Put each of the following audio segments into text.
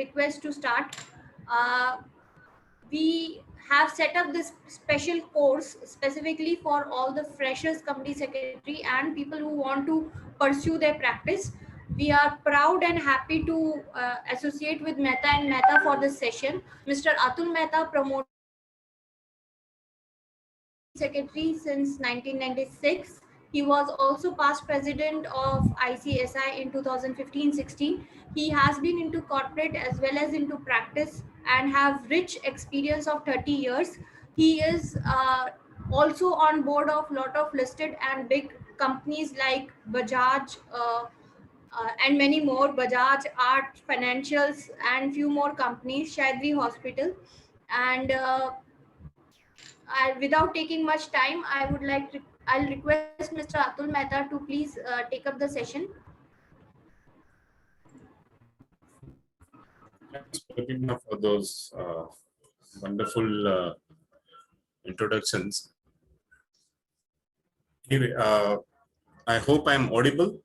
request to start. We have set up this special course specifically for all the freshers, company secretary, and people who want to pursue their practice. We are proud and happy to associate with Mehta and Mehta for this session. Mr. Atul Mehta, promoted secretary since 1996. He was also past president of ICSI in 2015-16. He has been into corporate as well as into practice and have rich experience of 30 years. He is also on board of lot of listed and big companies like Bajaj and many more, Bajaj, Art, Financials, and few more companies, Shadri Hospital. And without taking much time, I'll request Mr. Atul Mehta to please take up the session. Thanks, Pratima, for those wonderful introductions. Anyway, I hope I'm audible.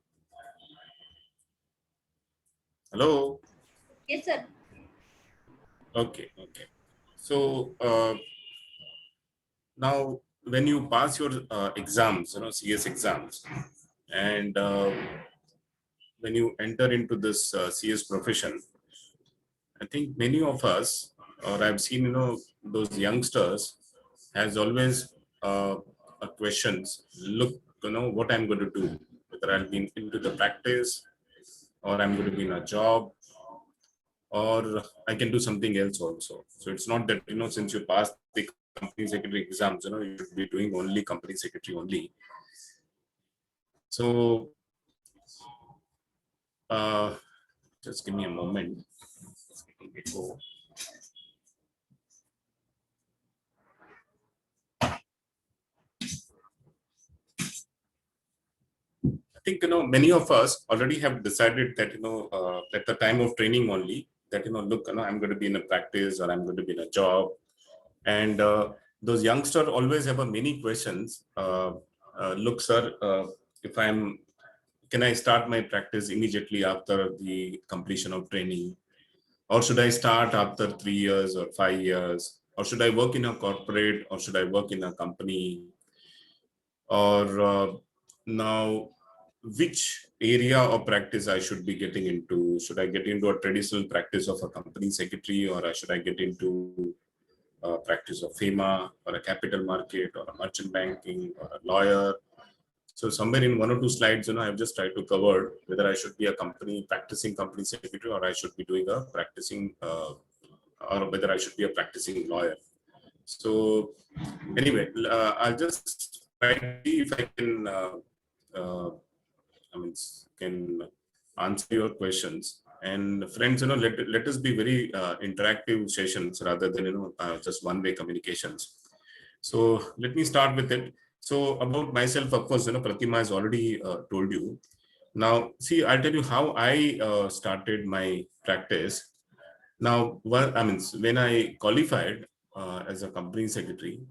Hello. Yes, sir. Okay. So now, when you pass your exams, CS exams, and when you enter into this CS profession, I think many of us, or I've seen, those youngsters, has always questions. Look, what I'm going to do, whether I'll be into the practice, or I'm going to be in a job, or I can do something else also. So it's not that, since you passed the company secretary exams, you should be doing only company secretary only. So just give me a moment. Go. I think, many of us already have decided that, at the time of training only, that, look, I'm going to be in a practice or I'm going to be in a job. And those youngsters always have many questions. Look, sir, can I start my practice immediately after the completion of training? Or should I start after 3 years or 5 years? Or should I work in a corporate, or should I work in a company? Or now, which area of practice I should be getting into? Should I get into a traditional practice of a company secretary, or should I get into practice of FEMA, or a capital market, or a merchant banking, or a lawyer? So somewhere in 1 or 2 slides, I've just tried to cover whether I should be a practicing company secretary, or I should be doing a practicing, or whether I should be a practicing lawyer. So anyway, I'll just try to see if I can, can answer your questions. And friends, let us be very interactive sessions rather than, just one-way communications. So let me start with it. So about myself, of course, Pratima has already told you. Now, see, I'll tell you how I started my practice. Now, when I qualified as a company secretary,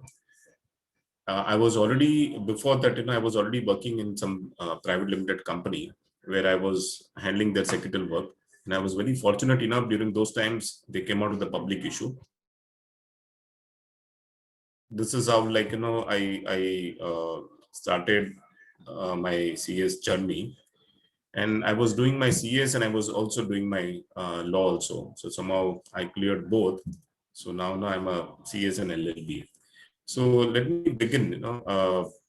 I was already, before that, I was already working in some private limited company where I was handling their secretarial work. And I was very fortunate enough during those times, they came out with the public issue. This is how, I started my CS journey. And I was doing my CS and I was also doing my law also. So somehow I cleared both. So now I'm a CS and LLB. So let me begin,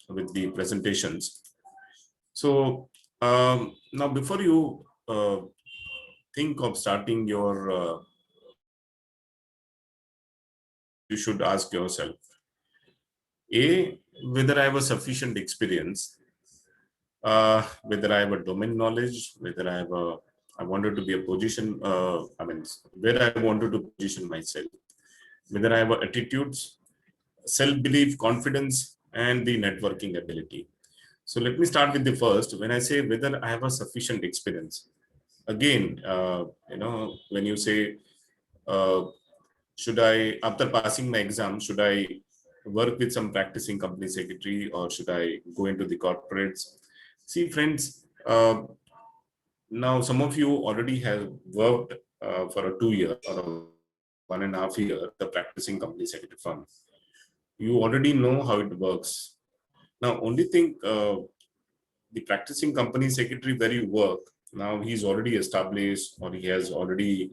with the presentations. So now, before you think of starting your, you should ask yourself, whether I have a sufficient experience, whether I have a domain knowledge, whether I wanted to be a position, where I wanted to position myself, whether I have attitudes, self-belief, confidence, and the networking ability. So let me start with the first. When I say whether I have a sufficient experience, again, when you say, should I, after passing my exam, should I work with some practicing company secretary, or should I go into the corporates? See, friends, now some of you already have worked for a 2 year or a 1.5 year, the practicing company secretary firm. You already know how it works. Now, only thing, the practicing company secretary where you work, now he's already established or he has already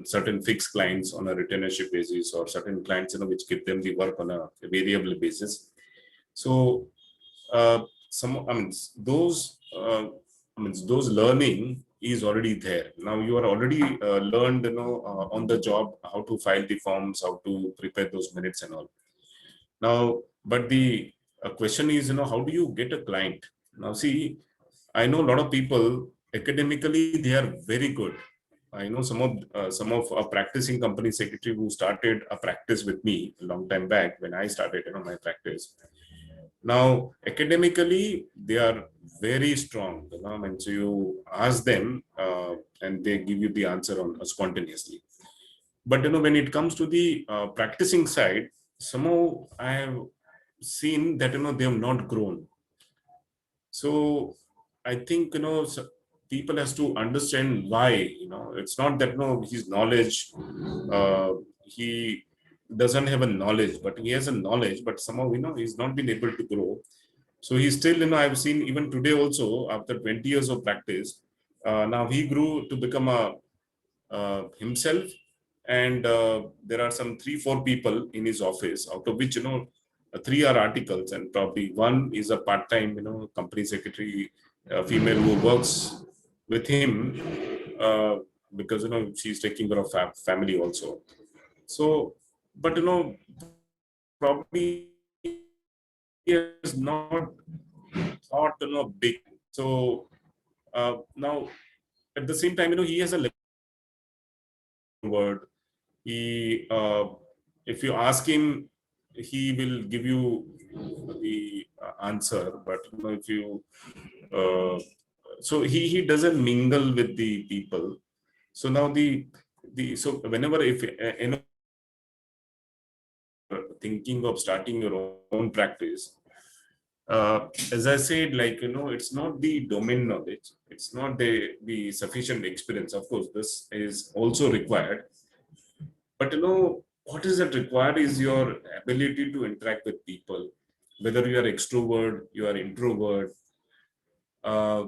certain fixed clients on a retainership basis, or certain clients which give them the work on a variable basis. So those learning is already there. Now you are already learned on the job how to file the forms, how to prepare those minutes and all. Now, but the question is, how do you get a client? Now, see, I know a lot of people academically they are very good. I know some of a practicing company secretary who started a practice with me a long time back when I started my practice. Now, academically, they are very strong. And so you ask them, and they give you the answer on spontaneously. But when it comes to the practicing side, somehow I have seen that they have not grown. So I think people has to understand why. It's not that his knowledge, he doesn't have a knowledge, but he has a knowledge, but somehow he's not been able to grow. So he's still I've seen even today also, after 20 years of practice, now he grew to become a himself, and there are some 3-4 people in his office, out of which 3 are articles, and probably one is a part-time company secretary, female who works with him, because she's taking care of family also. So, but probably he has not thought big. So now at the same time he has a word. He if you ask him, he will give you the answer, but if you so he doesn't mingle with the people. So now so whenever if thinking of starting your own practice, as I said, it's not the domain knowledge, it's not the sufficient experience. Of course, this is also required, but what is that required is your ability to interact with people, whether you are extrovert, you are introvert. Uh,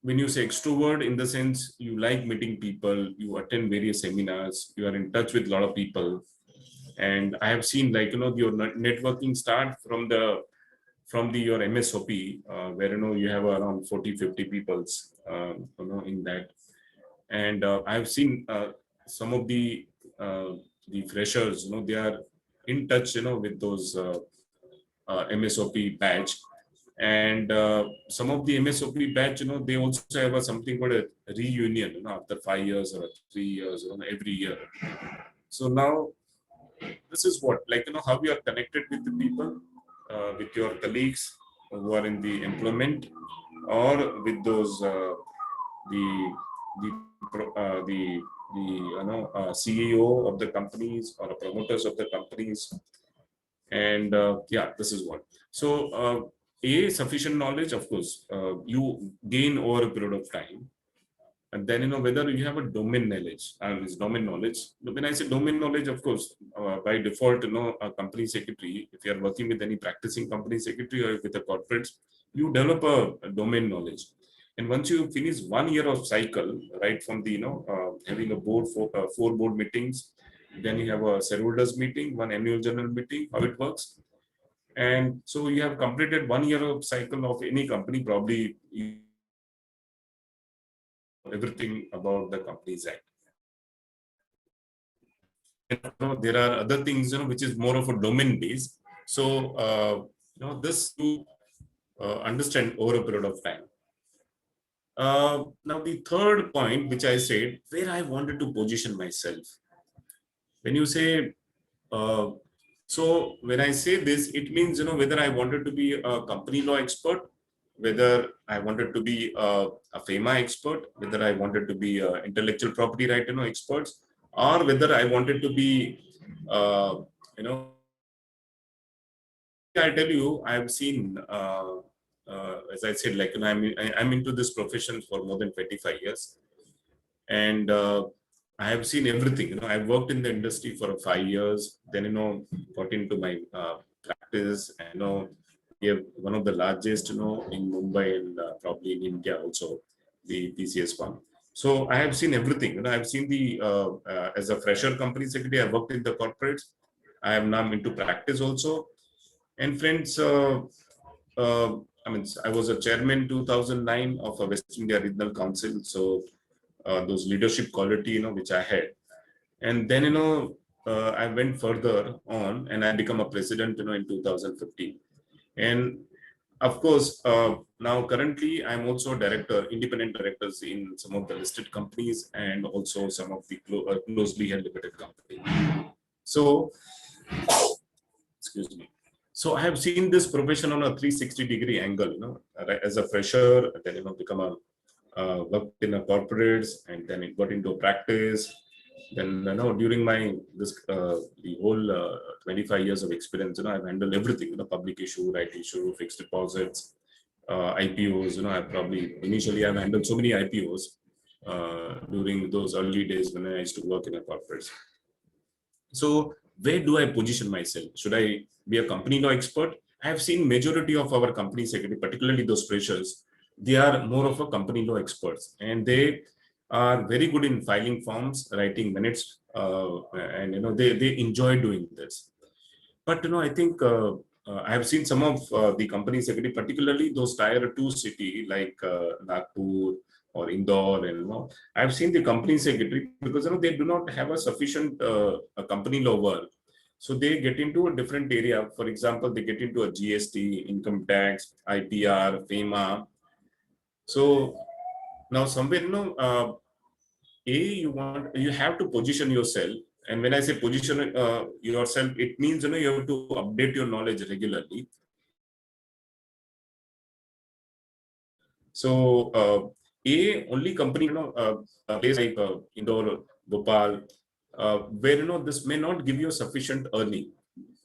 when you say extrovert, in the sense you like meeting people, you attend various seminars, you are in touch with a lot of people, and I have seen your networking start from your MSOP, where you have around 40-50 peoples in that, and I have seen some of the freshers, they are in touch with those MSOP batch, and some of the MSOP batch, they also have something called a reunion after 5 years or 3 years every year. So now this is what how you are connected with the people, with your colleagues who are in the employment, or with those the CEO of the companies, or promoters of the companies. And yeah, this is what. So sufficient knowledge, of course, you gain over a period of time. And then whether you have a domain knowledge, is domain knowledge. When I say domain knowledge, of course, by default, a company secretary, if you are working with any practicing company secretary or with a corporate, you develop a domain knowledge. And once you finish 1 year of cycle, right from the having a board for 4 board meetings, then you have a shareholders meeting, 1 annual general meeting, how it works. And so you have completed 1 year of cycle of any company, probably everything about the Companies Act. And there are other things which is more of a domain base. So this to understand over a period of time. Now the third point, which I said, where I wanted to position myself. When you say so when I say this, it means whether I wanted to be a company law expert, whether I wanted to be a FEMA expert, whether I wanted to be intellectual property right experts, or whether I wanted to be I tell you, I've seen as I said, I'm into this profession for more than 25 years. And I have seen everything. I've worked in the industry for 5 years. Then got into my practice. And we have one of the largest, in Mumbai and probably in India also, the PCS one. So I have seen everything. I've seen the as a fresher company secretary, I worked in the corporates. I am now into practice also. And friends, I mean, I was a chairman 2009 of a West India Regional Council. So those leadership quality, which I had. And then, I went further on and I become a president, in 2015. And of course, now currently I'm also a director, independent directors in some of the listed companies and also some of the closely held limited company. So, excuse me. So I have seen this profession on a 360-degree angle, as a fresher, then, become a worked in a corporates, and then it got into practice. Then during my the whole 25 years of experience, I've handled everything, public issue, right issue, fixed deposits, IPOs. I've handled so many IPOs during those early days when I used to work in a corporate. So where do I position myself? Should I be a company law expert? I have seen majority of our company secretary, particularly those freshers, they are more of a company law experts, and they are very good in filing forms, writing minutes, and they enjoy doing this. But I think I have seen some of the company secretary, particularly those tier 2 city like Nagpur or Indore, and I've seen the company secretary because they do not have a sufficient a company law work. So they get into a different area. For example, they get into a GST, income tax, IPR, FEMA. So now somewhere, you have to position yourself. And when I say position yourself, it means, you have to update your knowledge regularly. So only company, place like Indore, Bhopal, where, this may not give you sufficient earning.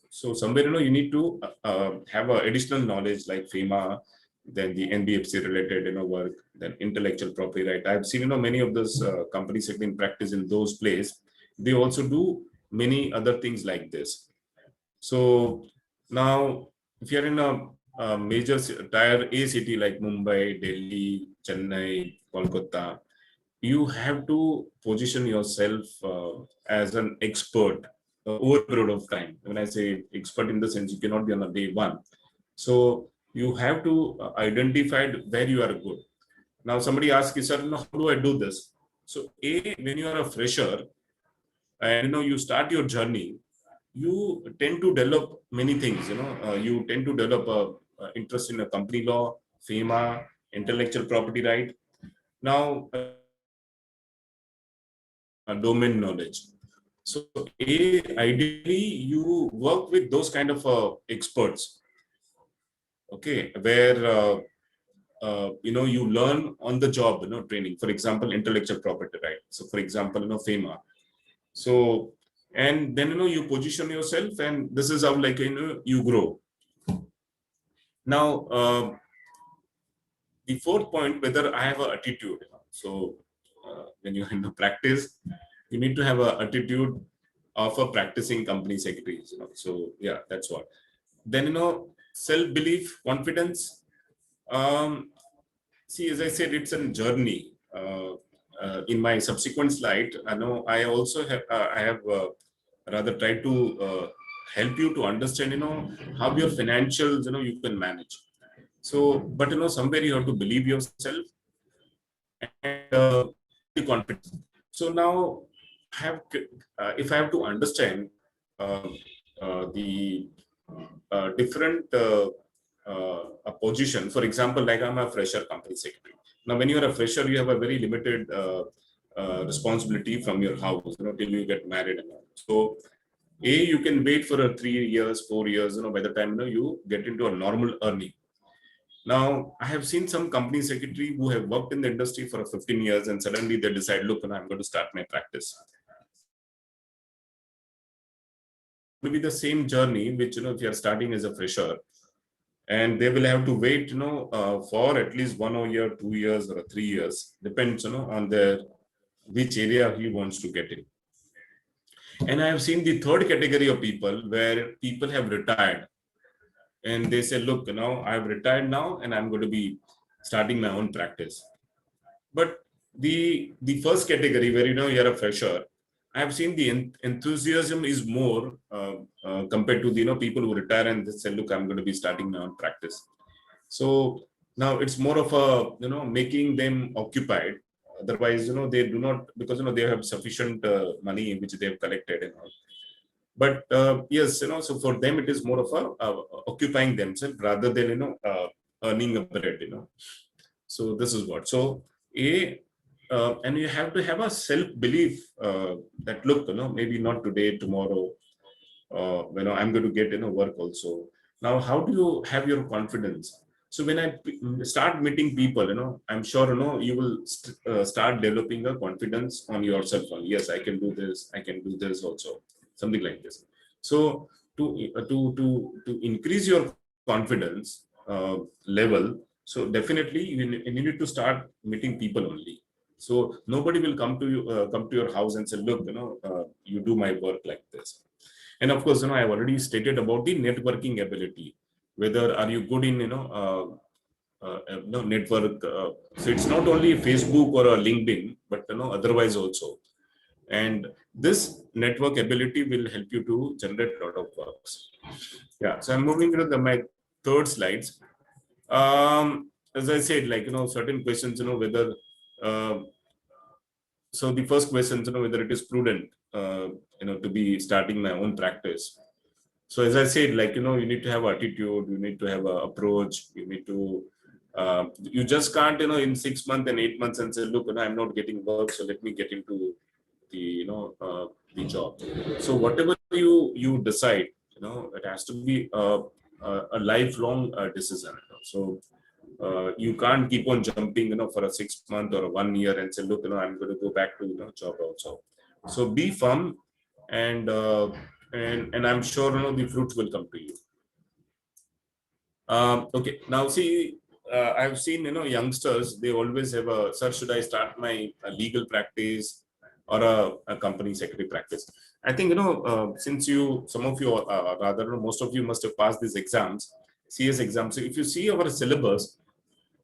So somewhere, you need to have additional knowledge like FEMA, then the NBFC related, work, then intellectual property right. I've seen, many of those companies in practice in those places. They also do many other things like this. So now, if you're in a major tier A city like Mumbai, Delhi, Chennai, Kolkata, you have to position yourself as an expert over a period of time. When I say expert, in the sense, you cannot be on a day one. So you have to identify where you are good. Now somebody asks, sir, how do I do this? So when you are a fresher and you start your journey, you tend to develop many things. You tend to develop a interest in a company law, FEMA, intellectual property right. Now domain knowledge. So ideally you work with those kind of experts, okay, where you learn on the job, training. For example, intellectual property right. So for example, FEMA. So and then you position yourself, and this is how like you grow. Now the fourth point, whether I have an attitude. So when you're into practice, you need to have an attitude of a practicing company secretaries. So yeah, that's what. Then self-belief, confidence. See, as I said, it's a journey. In my subsequent slide, I know I also have I have rather tried to help you to understand how your financials you can manage. So, but somewhere you have to believe yourself and the confidence. So now, if I have to understand the different position, for example, like I'm a fresher company secretary. Now, when you're a fresher, you have a very limited responsibility from your house, till you get married and all. So, you can wait for 3 years, 4 years, by the time you get into a normal earning. Now, I have seen some company secretary who have worked in the industry for 15 years and suddenly they decide, look, I'm going to start my practice. It will be the same journey, which, if you're starting as a fresher, and they will have to wait, for at least 1 year, 2 years, or 3 years, depends, on their which area he wants to get in. And I have seen the third category of people where people have retired and they say, look, I've retired now and I'm going to be starting my own practice. But the first category where, you're a fresher, I have seen the enthusiasm is more compared to the, people who retire and they say, look, I'm going to be starting my own practice. So now it's more of a, making them occupied. Otherwise, they do not, because, they have sufficient money which they have collected and all. But yes, so for them, it is more of a occupying themselves rather than, earning a bread, So this is what. So and you have to have a self-belief that, look, maybe not today, tomorrow, I'm going to get, work also. Now, how do you have your confidence? So when I start meeting people, I'm sure, you will start developing a confidence on yourself. Yes, I can do this. I can do this also. Something like this. So to increase your confidence level, so definitely you need to start meeting people only. So nobody will come to your house and say, look, you do my work like this. And of course, I've already stated about the networking ability. Whether are you good in, network. So it's not only Facebook or a LinkedIn, but otherwise also. And this network ability will help you to generate a lot of works. Yeah. So I'm moving to my third slides. As I said, like, certain questions, whether so the first question, whether it is prudent, to be starting my own practice. So as I said, like, you need to have attitude, you need to have an approach, you need to, you just can't, in 6 months and 8 months and say, look, I'm not getting work, so let me get into the, the job. So whatever you decide, it has to be a lifelong decision. So you can't keep on jumping, for a 6 month or a 1 year and say, look, I'm going to go back to, job also. So be firm and I'm sure, the fruits will come to you. Okay, now see, I've seen, youngsters, they always have a, sir, should I start my legal practice or a company secretary practice? I think, since some of you, rather, most of you must have passed these exams, CS exams. So if you see our syllabus,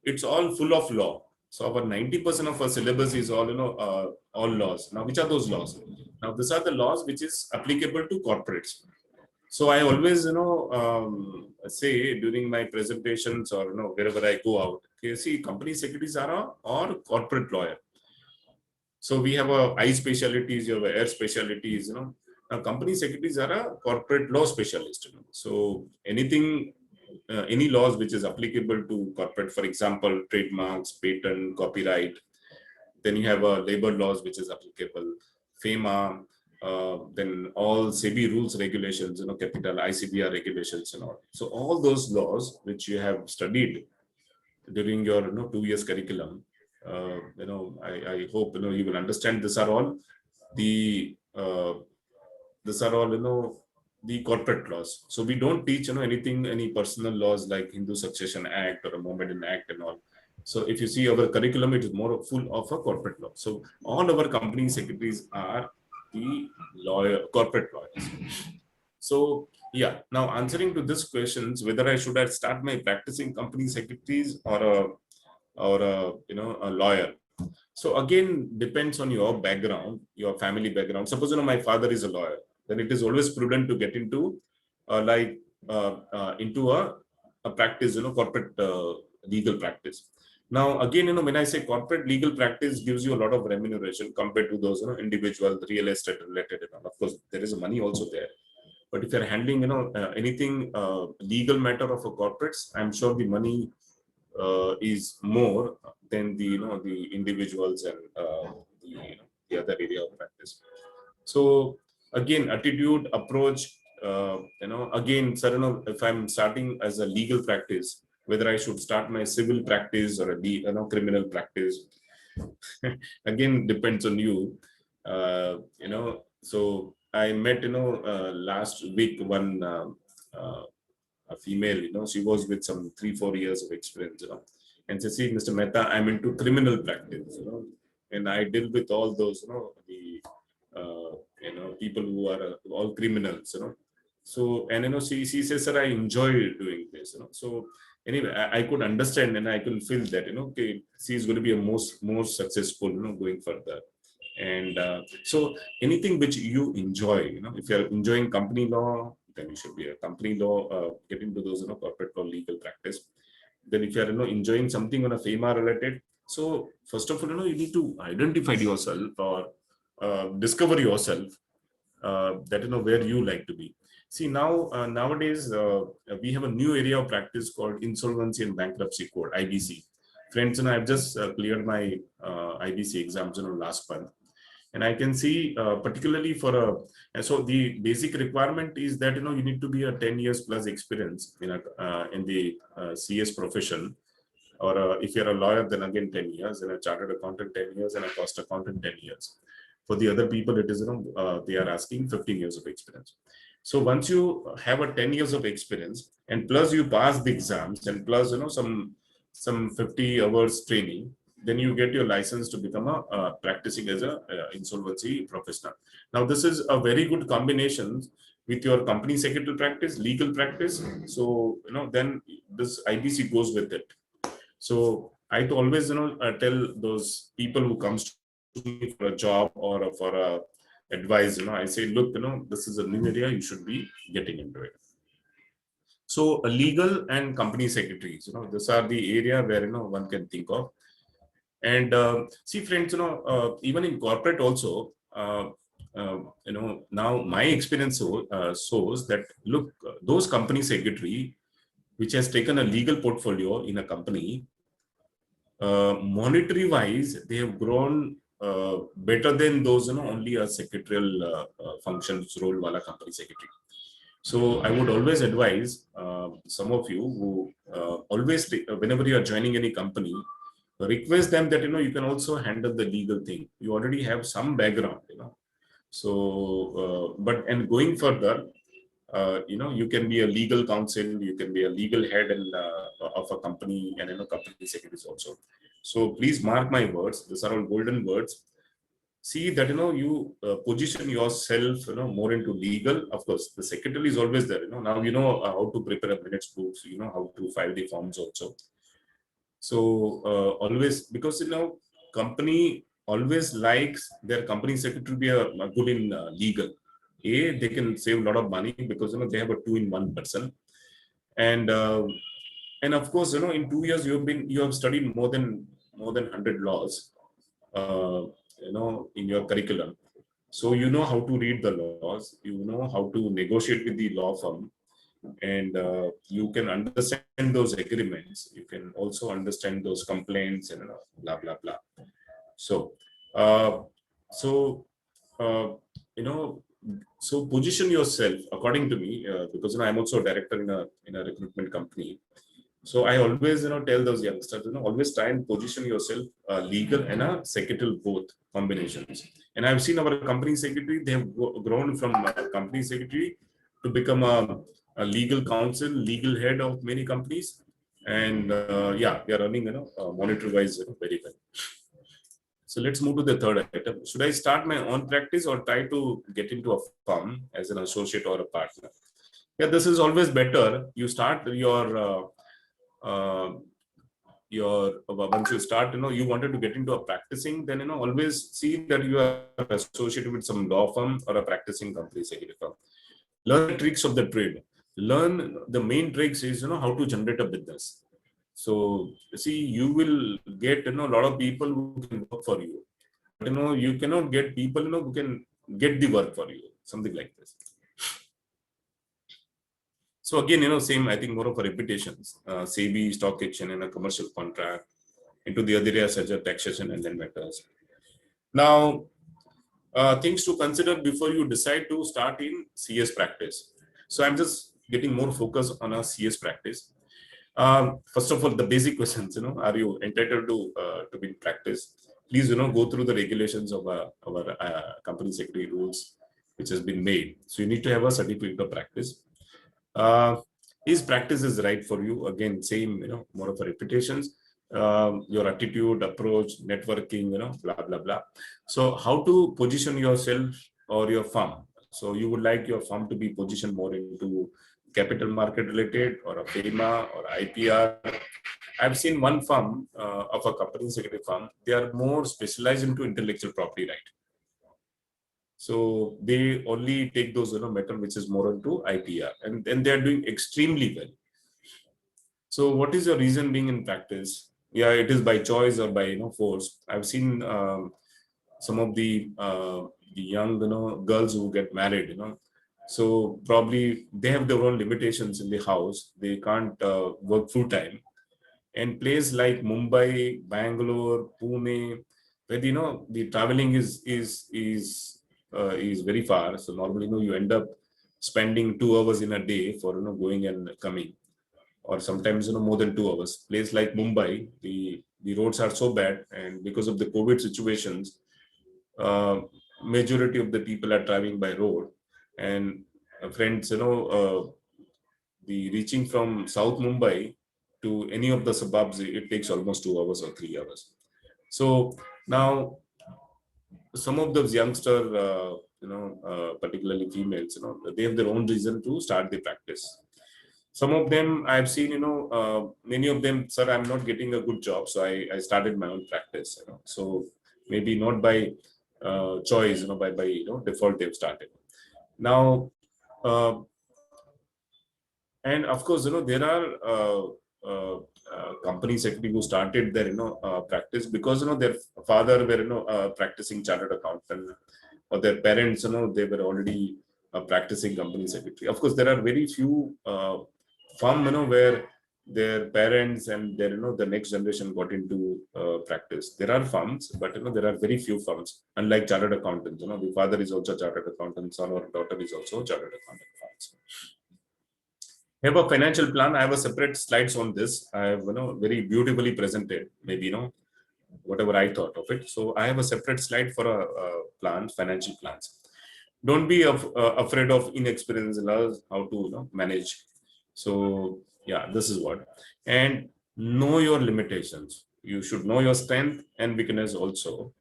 it's all full of law. So our 90% of our syllabus is all, all laws. Now, which are those laws? Now, these are the laws which is applicable to corporates. So I always, say during my presentations or, wherever I go out, okay, see, company secretaries are or corporate lawyer. So we have a eye specialties, you have air specialties, Now, company secretaries are a corporate law specialist. So anything, any laws which is applicable to corporate, for example, trademarks, patent, copyright. Then you have labor laws which is applicable, FEMA, then all SEBI rules, regulations, capital ICBR regulations and all. So all those laws which you have studied during your 2 years curriculum, I hope you will understand. These are all the the corporate laws. So we don't teach anything, any personal laws like Hindu Succession Act or a Mohammedan Act and all. So if you see our curriculum, it is more full of a corporate law. So all our company secretaries are the corporate lawyers. So yeah, now answering to this questions, whether I should start my practicing company secretaries or a lawyer. So again, depends on your background, your family background. Suppose my father is a lawyer, then it is always prudent to get into into a practice, corporate legal practice. Now again, when I say corporate legal practice gives you a lot of remuneration compared to those individual real estate related. Of course, there is money also there. But if you're handling anything legal matter of a corporates, I'm sure the money is more than the the individuals and the other area of practice. So again, attitude, approach, again, sir, if I'm starting as a legal practice, whether I should start my civil practice or a criminal practice, again depends on you. So I met last week one a female, she was with some 3-4 years of experience, and she said, Mr. Mehta, I'm into criminal practice, and I deal with all those, the people who are all criminals, So, and she says, sir, I enjoy doing this, So anyway, I could understand and I could feel that, okay, she's going to be a more successful, going further. And so anything which you enjoy, if you're enjoying company law, then you should be a company law, get into those, corporate law, legal practice. Then if you're, enjoying something on a FEMA related, so first of all, you need to identify yourself or discover yourself, that, where you like to be. See, now, nowadays, we have a new area of practice called Insolvency and Bankruptcy Code, IBC. Friends, I've just cleared my IBC exams, last month. And I can see, particularly for so the basic requirement is that, you need to be a 10 years plus experience in the CS profession. Or if you're a lawyer, then again 10 years, and a chartered accountant 10 years, and a cost accountant 10 years. For the other people, it is, they are asking 15 years of experience. So once you have a 10 years of experience, and plus you pass the exams, and plus, some 50 hours training, then you get your license to become a practicing as a insolvency professional. Now, this is a very good combination with your company secretary practice, legal practice. So, then this IBC goes with it. So I always, tell those people who comes to me for a job or for a advice, I say, look, this is a new area, you should be getting into it. So a legal and company secretaries, these are the area where, one can think of. And see, friends, even in corporate also, now my experience shows that, look, those company secretary, which has taken a legal portfolio in a company, monetary wise, they have grown better than those, only a secretarial functions role wala company secretary. So I would always advise some of you who always, whenever you are joining any company, request them that, you can also handle the legal thing. You already have some background, So, and going further, you can be a legal counsel, you can be a legal head of a company, and company secretaries also. So please mark my words; these are all golden words. See that you position yourself, more into legal. Of course, the secretary is always there. Now how to prepare a minutes books. How to file the forms also. So always, because company always likes their company secretary to be a good in legal. They can save a lot of money because they have a 2-in-1 person, and of course, in 2 years you have studied more than 100 laws, in your curriculum. So you know how to read the laws, you know how to negotiate with the law firm, and you can understand those agreements. You can also understand those complaints and blah blah blah. So, uh, so uh, you know, so position yourself according to me, because I'm also a director in a recruitment company. So I always tell those youngsters, always try and position yourself legal and a secretarial both combinations. And I've seen our company secretary; they have grown from company secretary to become a legal counsel, legal head of many companies, and yeah, they are running monetary wise very well. So let's move to the third item. Should I start my own practice or try to get into a firm as an associate or a partner? Yeah, this is always better. You start once you start, you wanted to get into a practicing, then always see that you are associated with some law firm or a practicing company secretary firm. Learn the tricks of the trade. Learn the main tricks is how to generate a business. So see, you will get a lot of people who can work for you, but you cannot get people who can get the work for you, something like this. So again, same, I think more of a repetitions, SEBI, stock exchange, and a commercial contract, into the other areas such as taxation and then matters. Now, things to consider before you decide to start in CS practice. So I'm just getting more focus on a CS practice. First of all, the basic questions, are you entitled to be in practice? Please, go through the regulations of our company secretary rules, which has been made. So you need to have a certificate of practice. Is practice is right for you? Again, same, more of a repetitions. your attitude, approach, networking, blah, blah, blah. So how to position yourself or your firm? So you would like your firm to be positioned more into capital market related or a FEMA or IPR. I've seen one firm of a company secretary firm, they are more specialized into intellectual property right. So they only take those matter which is more into IPR, and then they are doing extremely well. So what is your reason being in practice? Yeah, it is by choice or by force. I've seen some of the young girls who get married, so probably they have their own limitations in the house. They can't work full time. And places like Mumbai, Bangalore, Pune, where the traveling is very far. So normally you end up spending 2 hours in a day for going and coming, or sometimes more than 2 hours. Place like Mumbai, the roads are so bad, and because of the COVID situations, uh, majority of the people are driving by road. And friends, the reaching from South Mumbai to any of the suburbs, it takes almost 2 hours or 3 hours. So now some of those youngster, particularly females, they have their own reason to start the practice. Some of them I've seen, many of them, sir, I'm not getting a good job, so I started my own practice. So maybe not by choice, by default they've started. Now, and of course, there are company secretary who started their practice because their father were practicing chartered accountant, or their parents they were already practicing company secretary. Of course, there are very few firm where their parents and their the next generation got into practice. There are firms, but there are very few firms. Unlike chartered accountants, the father is also chartered accountant, son or daughter is also chartered accountant. I have a financial plan. I have a separate slides on this. I have very beautifully presented, maybe whatever I thought of it. So I have a separate slide for a plans, financial plans. Don't be afraid of inexperienced laws, how to manage. So yeah, this is what. And know your limitations. You should know your strength and weakness also.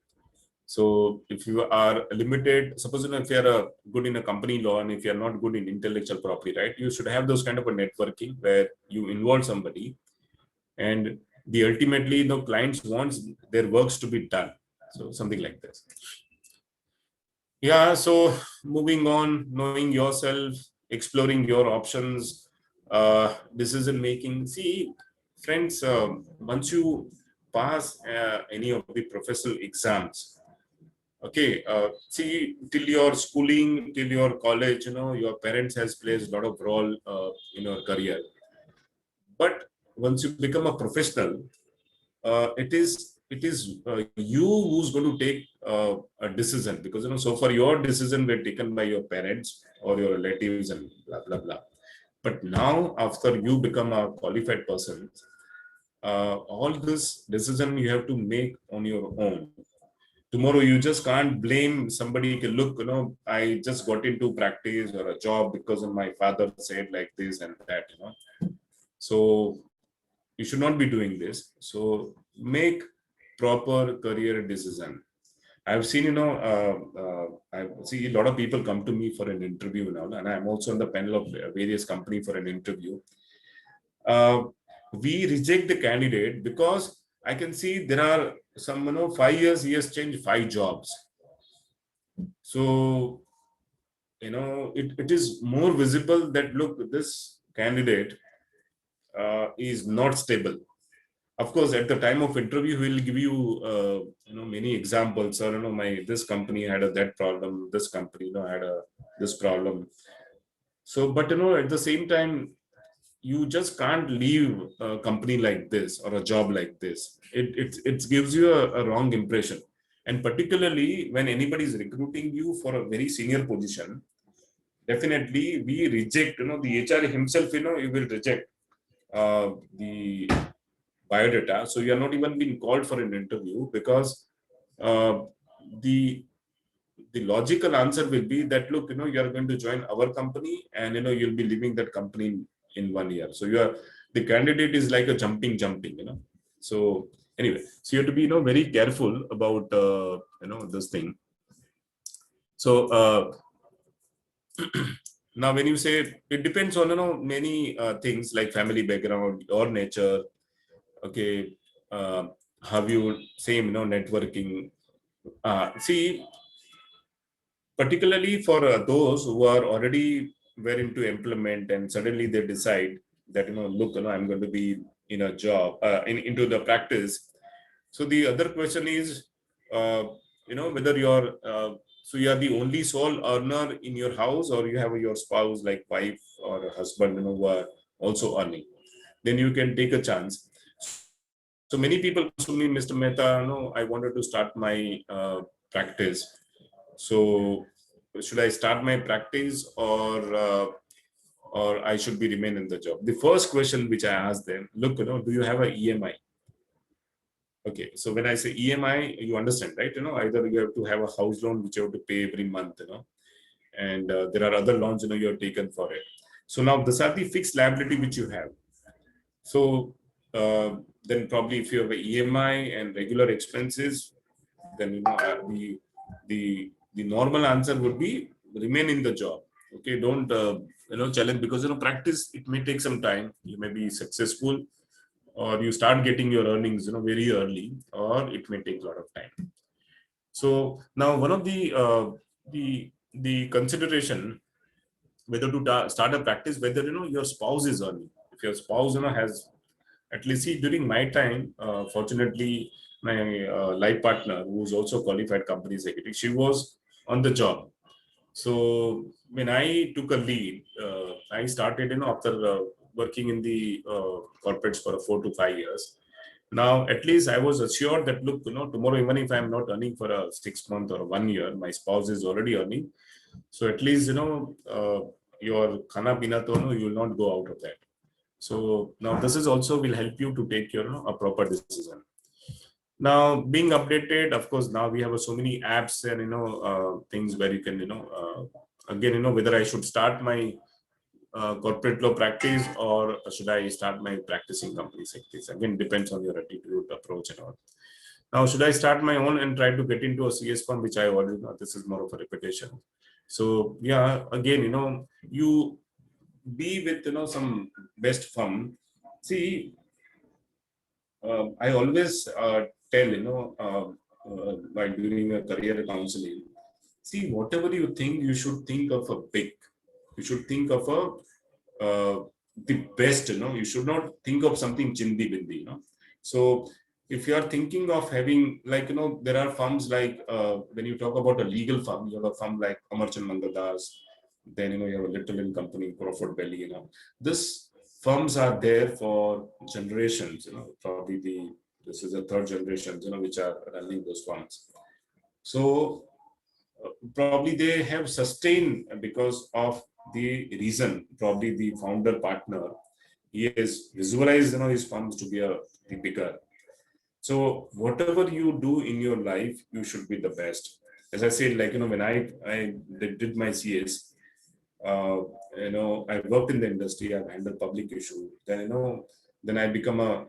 So if you are limited, suppose if you are good in a company law and if you are not good in intellectual property, right, you should have those kind of a networking where you involve somebody, and the ultimately the clients wants their works to be done. So something like this. Yeah. So moving on, knowing yourself, exploring your options, decision making. See, friends, once you pass any of the professional exams, okay, see, till your schooling, till your college, your parents has plays a lot of role in your career. But once you become a professional, it is you who's going to take a decision, because so far your decision were taken by your parents or your relatives and blah blah blah. But now after you become a qualified person, all this decision you have to make on your own. Tomorrow you just can't blame somebody. Look, I just got into practice or a job because of my father said like this and that. So you should not be doing this. So make proper career decision. I've seen, I see a lot of people come to me for an interview now, and I'm also on the panel of various company for an interview. We reject the candidate because I can see there are some, 5 years he has changed 5 jobs. So, it is more visible that look, this candidate is not stable. Of course, at the time of interview, he will give you, many examples. So, this company had that problem. This company, had this problem. So, but at the same time, you just can't leave a company like this or a job like this. It gives you a wrong impression. And particularly when anybody is recruiting you for a very senior position, definitely we reject, the HR himself, he will reject the biodata. So you are not even being called for an interview because uh, the logical answer will be that look, you are going to join our company and you'll be leaving that company in 1 year. So the candidate is like a jumping. So anyway, so you have to be, very careful about, this thing. So now when you say, it depends on, many things like family background or nature. Okay. Have you same, networking. See, particularly for those who are already were into employment and suddenly they decide that, look, I'm going to be in a job, into the practice. So the other question is, uh, whether you're, so you are the only sole earner in your house, or you have your spouse like wife or a husband, who are also earning. Then you can take a chance. So many people come to me, Mr. Mehta, I wanted to start my practice. So should I start my practice, or I should be remain in the job? The first question which I ask them, look, do you have a EMI? Okay, so when I say EMI, you understand, right? Either you have to have a house loan which you have to pay every month, and there are other loans, you have taken for it. So now these are the fixed liability which you have. So then probably if you have a EMI and regular expenses, then the normal answer would be remain in the job. Okay, don't challenge, because practice, it may take some time. You may be successful, or you start getting your earnings very early, or it may take a lot of time. So now one of the consideration whether to start a practice, whether your spouse is earning. If your spouse has, at least, see, during my time, fortunately, my life partner, who was also qualified company secretary, she was on the job. So when I took a lead, I started, after working in the corporates for 4 to 5 years. Now, at least I was assured that, look, tomorrow, even if I'm not earning for a 6 month or 1 year, my spouse is already earning. So at least, your khana pina to, you will not go out of that. So now this is also will help you to take your, a proper decision. Now, being updated, of course, now we have so many apps and, things where you can, again, whether I should start my corporate law practice, or should I start my practicing company secretaries? Again, depends on your attitude, approach, and all. Now, should I start my own and try to get into a CS firm, which I already know? This is more of a repetition. So yeah, again, you be with, some best firm. See, I always tell, while during a career counseling, see, whatever you think, you should think of a big. You should think of the best. You should not think of something chindi bindi. So if you are thinking of having, like, there are firms like, when you talk about a legal firm, you have a firm like Amarchand Mangadas. Then you have a little in company Crawford Belly. This firms are there for generations. Probably this is the third generation, which are running those firms. So probably they have sustained because of the reason. Probably the founder partner, he has visualized, his firms to be the bigger. So whatever you do in your life, you should be the best. As I said, like, when I did my CS, I worked in the industry. I've handled public issue. Then then I become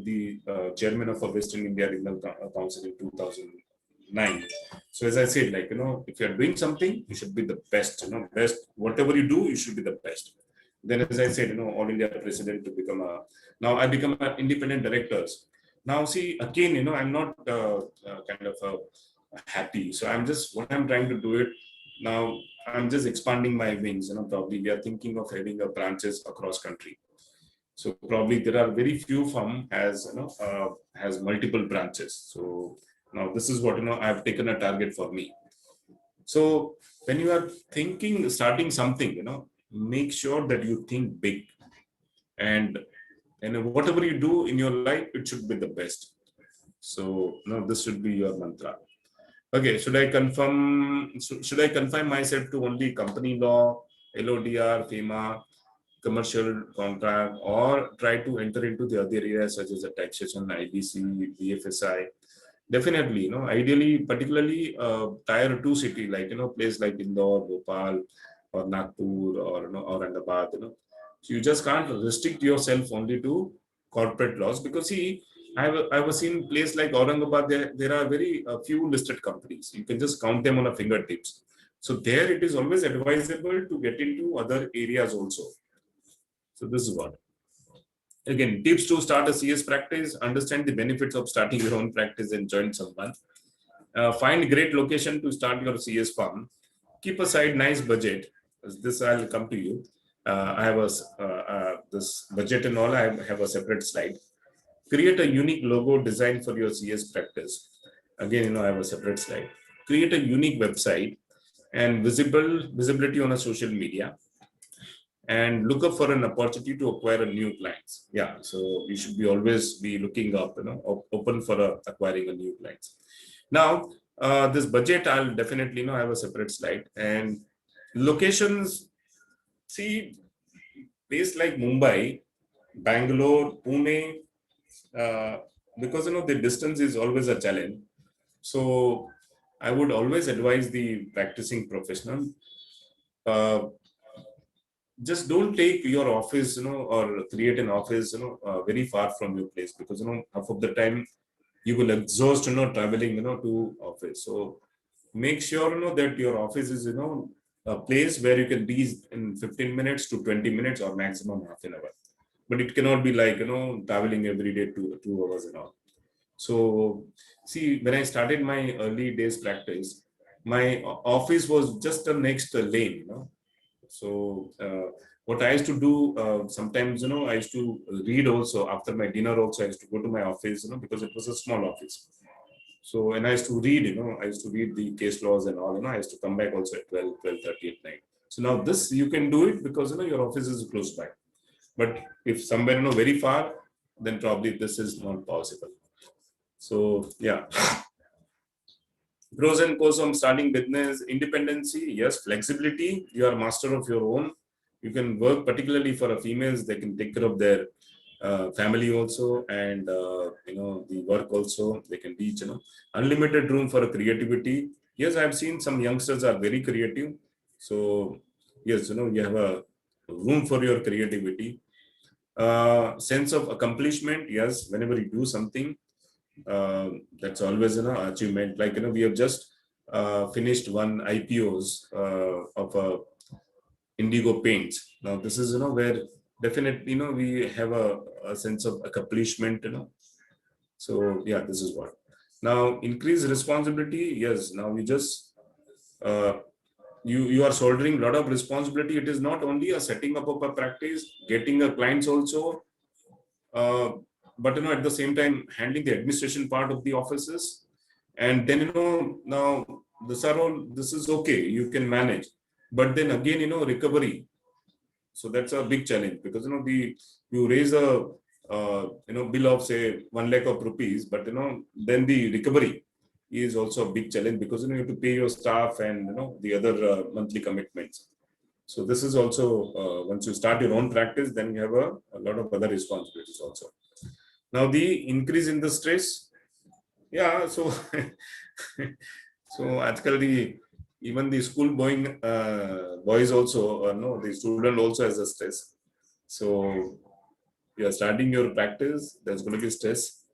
the chairman of a Western India Regional Council in 2009. So as I said, like, if you're doing something, you should be the best. Best. Whatever you do, you should be the best. Then, as I said, all India president to become a. Now I become an independent directors. Now see, again, I'm not kind of happy. So I'm just, what I'm trying to do it now. I'm just expanding my wings. Probably we are thinking of having a branches across country. So probably there are very few firm has multiple branches. So now this is what I've taken a target for me. So when you are thinking starting something, make sure that you think big, and whatever you do in your life, it should be the best. So this should be your mantra. Okay, should I confine myself to only company law, LODR, FEMA, commercial contract, or try to enter into the other areas such as the taxation, IBC, BFSI? Definitely, ideally, particularly tier 2 city, like, place like Indore, Bhopal, or Nagpur, or, Aurangabad, so you just can't restrict yourself only to corporate laws, because see, I was seen place like Aurangabad, there are very few listed companies. You can just count them on a fingertips. So there it is always advisable to get into other areas also. So this is what. Again, tips to start a CS practice, understand the benefits of starting your own practice and join someone. Find great location to start your CS farm. Keep aside nice budget. This I'll come to you. I have this budget and all. I have a separate slide. Create a unique logo design for your CS practice. Again, I have a separate slide. Create a unique website and visibility on a social media, and look up for an opportunity to acquire a new clients. Yeah, so you should be always be looking up, open for acquiring a new clients. Now, this budget, I'll definitely have a separate slide. And locations, see, place like Mumbai, Bangalore, Pune, because the distance is always a challenge. So I would always advise the practicing professional, just don't take your office, or create an office, very far from your place, because half of the time you will exhaust, traveling, to office. So make sure, that your office is, a place where you can reach in 15 minutes to 20 minutes or maximum half an hour. But it cannot be like, traveling every day to 2 hours and all. So see, when I started my early days practice, my office was just the next lane, So what I used to do, sometimes, I used to read also after my dinner also. I used to go to my office, because it was a small office. So, and I used to read, I used to read the case laws and all, I used to come back also at 12:30 at night. So now this, you can do it because, your office is close by. But if somewhere, very far, then probably this is not possible. So, yeah. Pros and cons of starting business: independency, yes. Flexibility, you are master of your own. You can work, particularly for a females, they can take care of their family also, and the work also they can reach. Unlimited room for creativity. Yes, I've seen some youngsters are very creative. So yes, you have a room for your creativity. Sense of accomplishment, yes. Whenever you do something, that's always an achievement. Like we have just finished one IPOs of Indigo Paints. Now this is where definitely we have a sense of accomplishment. So yeah, this is what. Now increase responsibility. Yes. Now you just uh, you are shouldering a lot of responsibility. It is not only a setting up of a practice, getting a clients also. But at the same time handling the administration part of the offices, and then now this is okay, you can manage, but then again recovery. So that's a big challenge, because you raise a bill of say 1 lakh of rupees, but then the recovery is also a big challenge, because you have to pay your staff and the other monthly commitments. So this is also, once you start your own practice, then you have a lot of other responsibilities also. Now the increase in the stress, yeah. So so actually, even the school boys also, no, the student also has a stress. So you are starting your practice, there's going to be stress,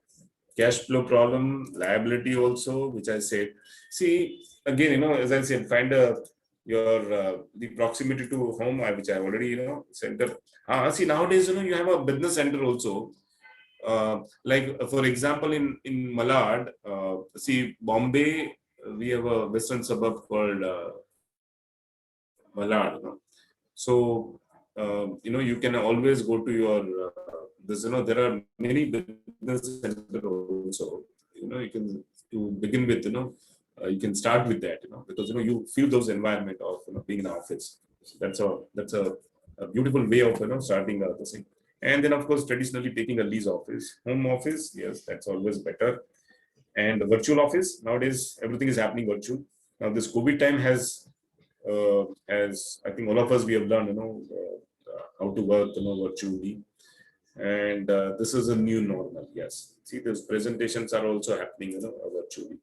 cash flow problem, liability also, which I said. See, again, as I said, find your the proximity to home, which I already center. See, nowadays you have a business center also. Like for example, in Malad, see Bombay, we have a western suburb called Malad. So you can always go to your this. There are many business centers also. You can, to begin with. You can start with that. Because you feel those environment of being in the office. So that's a beautiful way of starting the thing. And then of course traditionally taking a lease office, home office. Yes, that's always better. And the virtual office, nowadays everything is happening virtual. Now this COVID time has as I think all of us, we have learned how to work virtually, and this is a new normal. Yes, see, those presentations are also happening virtually.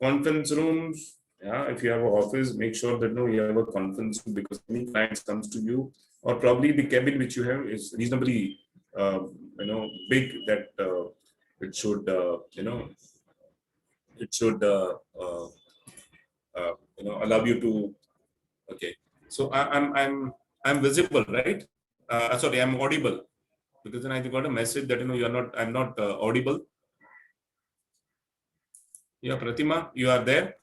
Conference rooms, yeah. If you have an office, make sure that you have a conference room, because any clients comes to you, or probably the cabin which you have is reasonably big, that it should, it should, allow you to, okay. So I'm visible, right? Sorry, I'm audible, because then I got a message that, I'm not audible. Yeah, Pratima, you are there?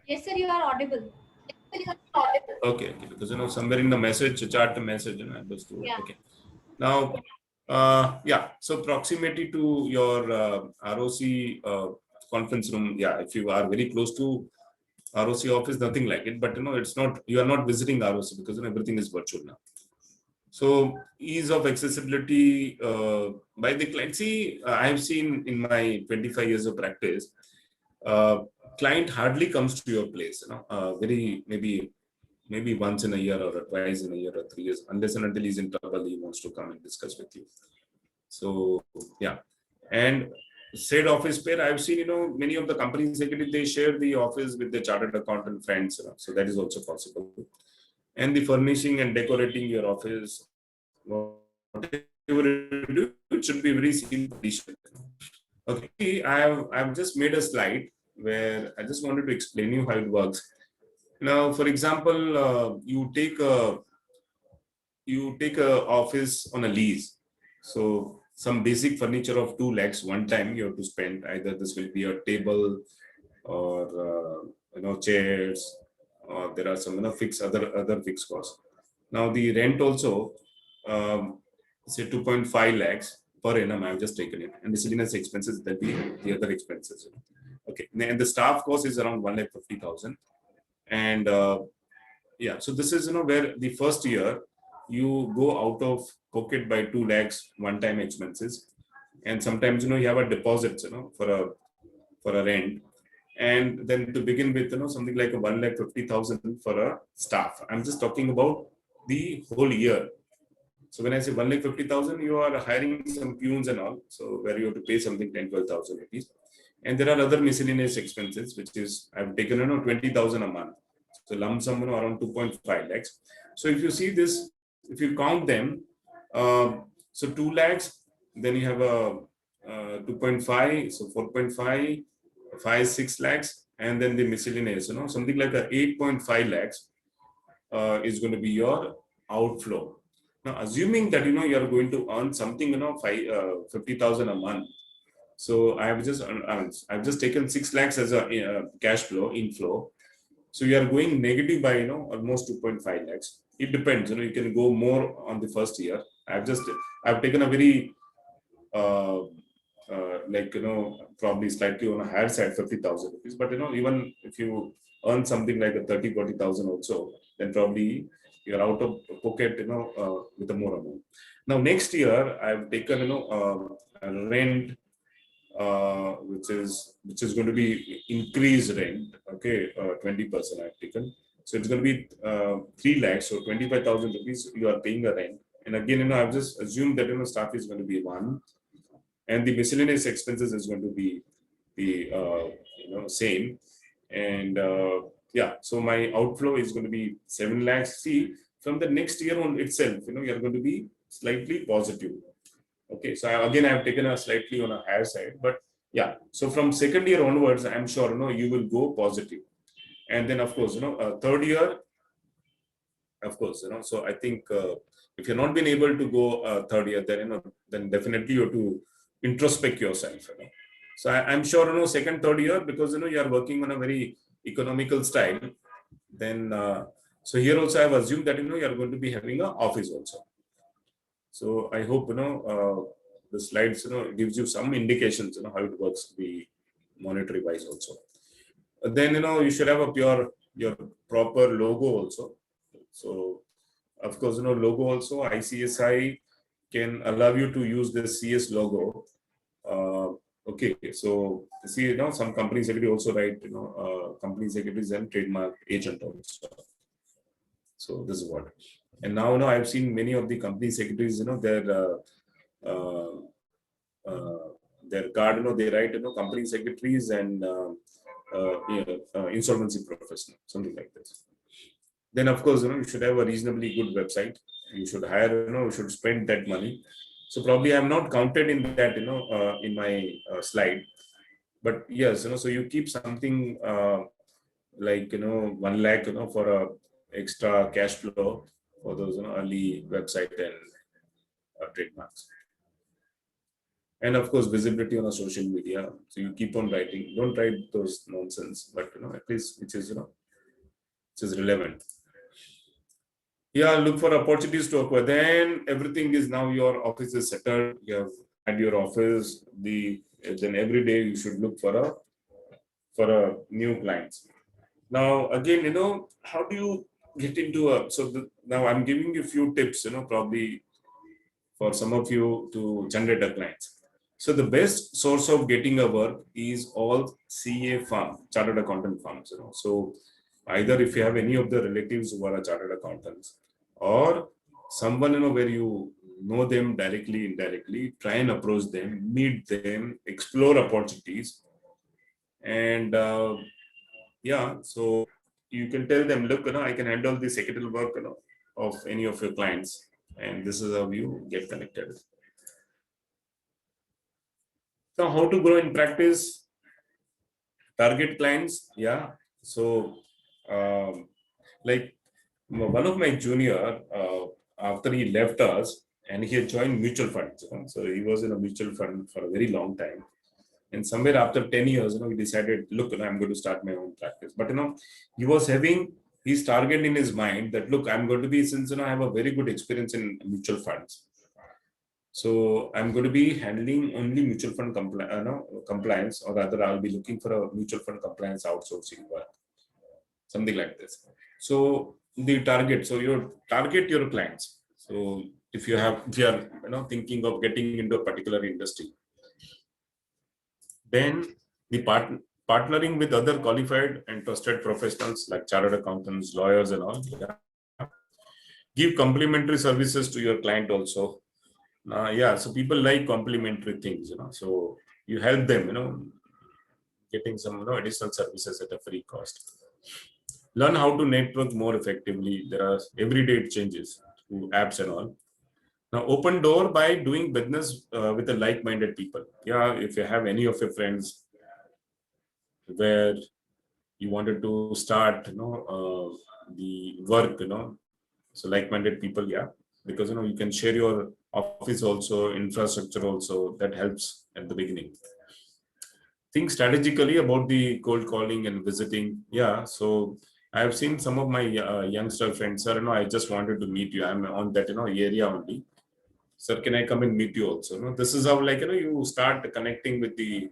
Yes, sir, you are audible. Okay, because somewhere in the message chat message, I understood. Yeah. Okay. Now, yeah. So proximity to your ROC conference room. Yeah, if you are very close to ROC office, nothing like it. But it's not. You are not visiting ROC because everything is virtual now. So ease of accessibility by the client. See, I have seen in my 25 years of practice, client hardly comes to your place. Very maybe once in a year or twice in a year or 3 years, unless and until he's in trouble, he wants to come and discuss with you. So yeah, and said office pair, I've seen many of the companies executive, they share the office with their chartered accountant friends, so that is also possible. And the furnishing and decorating your office, whatever you do, it should be very simple. Okay, I've just made a slide where I just wanted to explain you how it works. Now, for example, you take a office on a lease. So some basic furniture of 2 lakhs one time you have to spend. Either this will be a table or chairs, or there are some fixed other fixed costs. Now the rent also, say 2.5 lakhs per annum. I've just taken it, and miscellaneous expenses, that be the other expenses. Okay, and the staff cost is around 1,50,000. And yeah, so this is where the first year you go out of pocket by 2 lakhs one time expenses, and sometimes you have a deposit for a rent, and then to begin with something like a 1,50,000 for a staff. I'm just talking about the whole year. So when I say 1,50,000, you are hiring some peons and all, so where you have to pay something 10,000-12,000 rupees. And there are other miscellaneous expenses, which is I've taken 20,000 a month. So lump sum around 2.5 lakhs. So if you see this, if you count them, so 2 lakhs, then you have a 2.5, so 4.5, 6 lakhs, and then the miscellaneous, something like a 8.5 lakhs is going to be your outflow. Now, assuming that you are going to earn something 50,000 a month. So I've just taken 6 lakhs as a cash flow inflow. So you are going negative by almost 2.5 lakhs. It depends. You can go more on the first year. I've taken a very probably slightly on a higher side, 50,000 rupees. But even if you earn something like a 30-40,000 also, then probably you're out of pocket with a more amount. Now next year I've taken rent, which is going to be increased rent. Okay, 20% I've taken. So it's going to be 3 lakhs. So 25,000 rupees you are paying a rent. And again, I've just assumed that staff is going to be 1, and the miscellaneous expenses is going to be the same. And yeah, so my outflow is going to be 7 lakhs. See, from the next year on itself, you're going to be slightly positive. Okay, so again, I've taken a slightly on a higher side, but yeah. So from second year onwards, I'm sure you will go positive, and then of course third year, of course So I think if you're not been able to go third year, then then definitely you have to introspect yourself. So I'm sure second, third year, because you are working on a very economical style. Then so here also I've assumed that you are going to be having an office also. So I hope the slides gives you some indications how it works, the monetary wise also. Then you should have your proper logo also. So of course logo also, ICSI can allow you to use the CS logo. Okay, so see some company secretary also write company secretaries and trademark agent also. So this is what. And now I've seen many of the company secretaries their card they write company secretaries and insolvency professional, something like this. Then of course you should have a reasonably good website. You should hire you should spend that money. So probably I'm not counted in that, in my slide. But yes, so you keep something like 1 lakh, for a extra cash flow for those early website and trademarks. And of course, visibility on a social media. So you keep on writing. Don't write those nonsense, but at least which is which is relevant. Yeah, look for opportunities to acquire. Then everything is now your office is settled. You have had your office. Then every day you should look for a new clients. Now again, how do you get into now I'm giving you a few tips, probably for some of you to generate a clients. So the best source of getting a work is all CA firm, chartered accountant firms. So either if you have any of the relatives who are a chartered accountants, or someone where you know them directly, indirectly, try and approach them, meet them, explore opportunities, and yeah, so you can tell them, look, I can handle the secretarial work, of any of your clients, and this is how you get connected. So how to grow in practice? Target clients, yeah. So, like one of my junior, after he left us, and he had joined mutual funds. So he was in a mutual fund for a very long time. And somewhere after 10 years, he decided, look, I'm going to start my own practice. But he was having his target in his mind that, look, I'm going to be, since I have a very good experience in mutual funds. So I'm going to be handling only mutual fund compliance, or rather, I'll be looking for a mutual fund compliance outsourcing work, something like this. So the target, so you target your clients. So if you are thinking of getting into a particular industry, then the partnering with other qualified and trusted professionals like chartered accountants, lawyers, and all. Yeah. Give complimentary services to your client also. Yeah, so people like complimentary things, so you help them, getting some additional services at a free cost. Learn how to network more effectively. There are every day it changes through apps and all. Now, open door by doing business with the like-minded people. Yeah, if you have any of your friends where you wanted to start, the work, so like-minded people, yeah, because you can share your office also, infrastructure also. That helps at the beginning. Think strategically about the cold calling and visiting. Yeah, so I have seen some of my youngster friends, sir, I just wanted to meet you. I'm on that area only. Sir, can I come and meet you also? This is how you start connecting with the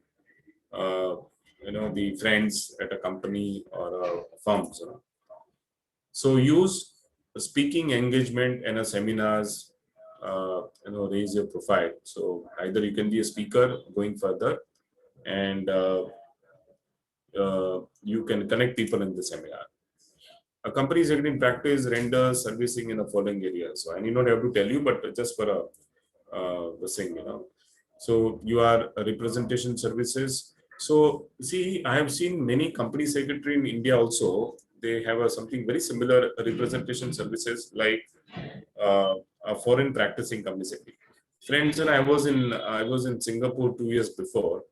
the friends at a company or a firm. So use speaking engagement and a seminars, raise your profile. So either you can be a speaker going further, and you can connect people in the seminar. A company executive in practice renders servicing in the following areas. So I need not have to tell you, but just for the thing, So you are a representation services. So see, I have seen many company secretary in India also. They have something very similar representation services like a foreign practicing company secretary. Friends, and I was in Singapore 2 years before,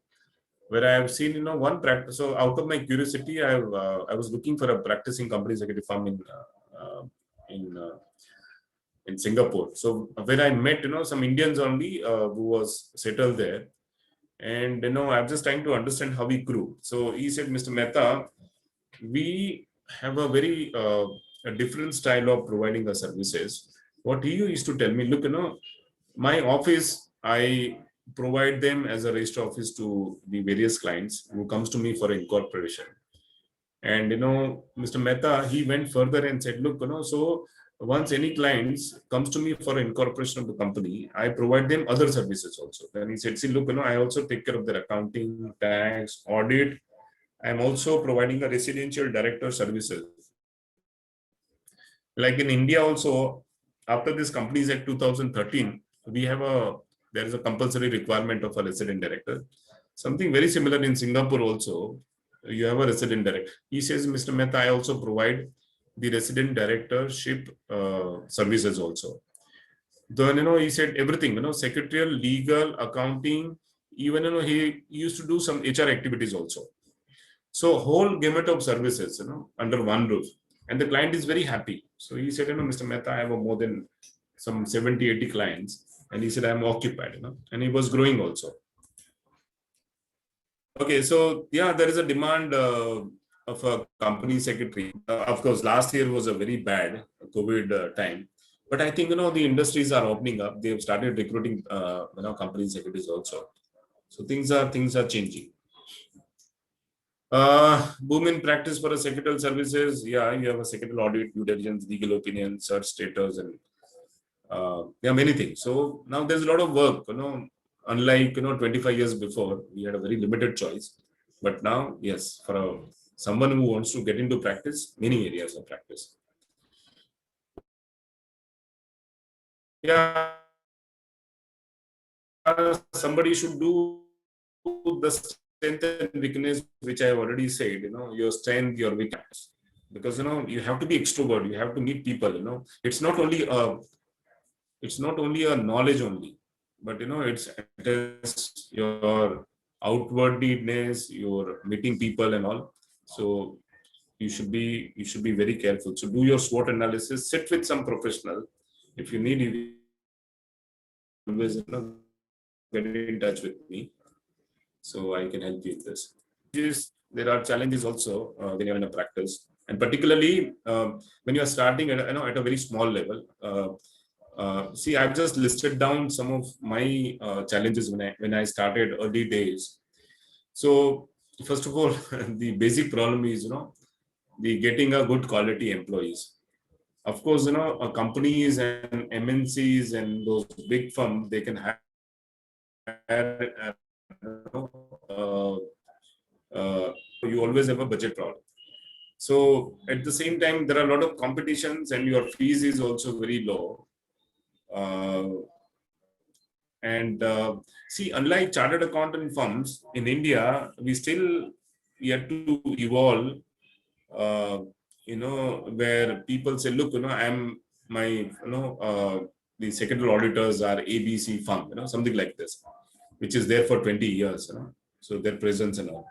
where I have seen one practice. So out of my curiosity, I was looking for a practicing company executive firm in in Singapore. So where I met some Indians only who was settled there, and I'm just trying to understand how he grew. So he said, Mr. Mehta, we have a very a different style of providing the services. What he used to tell me, look, my office, I provide them as a register office to the various clients who comes to me for incorporation. And Mr. Mehta, he went further and said, look, so once any clients comes to me for incorporation of the company, I provide them other services also. Then he said, see, look, I also take care of their accounting, tax, audit. I'm also providing a residential director services. Like in India also, after this Companies Act 2013, there is a compulsory requirement of a resident director. Something very similar in Singapore also. You have a resident director. He says, Mr. Mehta, I also provide the resident directorship services also. Then, he said everything, secretarial, legal, accounting, even, he used to do some HR activities also. So whole gamut of services, under one roof. And the client is very happy. So he said, Mr. Mehta, I have more than some 70, 80 clients. And he said, I'm occupied, and he was growing also. Okay, so yeah, there is a demand of a company secretary. Of course, last year was a very bad COVID time. But I think, the industries are opening up. They have started recruiting, company secretaries also. So things are changing. Boom in practice for a secretarial services. Yeah, you have a secretarial audit, due diligence, legal opinion, search status, and many things. So now there's a lot of work, unlike, 25 years before, we had a very limited choice. But now, yes, for someone who wants to get into practice, many areas of practice. Yeah, somebody should do the strength and weakness, which I have already said, your strength, your weakness. Because, you have to be extrovert, you have to meet people, it's not only a knowledge only, but it is your outwardness, your meeting people and all. So you should be very careful. So do your SWOT analysis, sit with some professional. If you need, you always get in touch with me, so I can help you with this. There are challenges also when you're in a practice, and particularly when you are starting at at a very small level. See, I've just listed down some of my challenges when I started early days. So first of all, the basic problem is the getting a good quality employees. Of course, companies and MNCs and those big firms, they can hire uh, you always have a budget problem. So at the same time, there are a lot of competitions and your fees is also very low. And see, unlike chartered accountant firms in India, we still yet to evolve. Uh, where people say, look, I'm my, the secretarial auditors are ABC firm, something like this, which is there for 20 years, so their presence and all.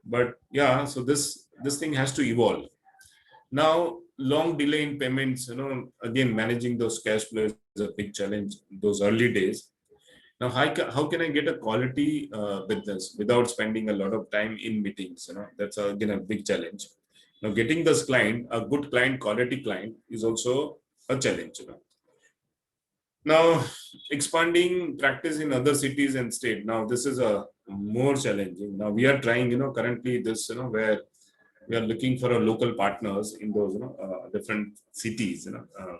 But yeah, so this thing has to evolve. Now, long delay in payments, again, managing those cash flows is a big challenge those early days. Now, how can I get a quality business without spending a lot of time in meetings? That's again a big challenge. Now, getting this client, a good client, quality client, is also a challenge. Now, expanding practice in other cities and state. Now, this is a more challenging. Now, we are trying, currently this, where we are looking for a local partners in those, different cities,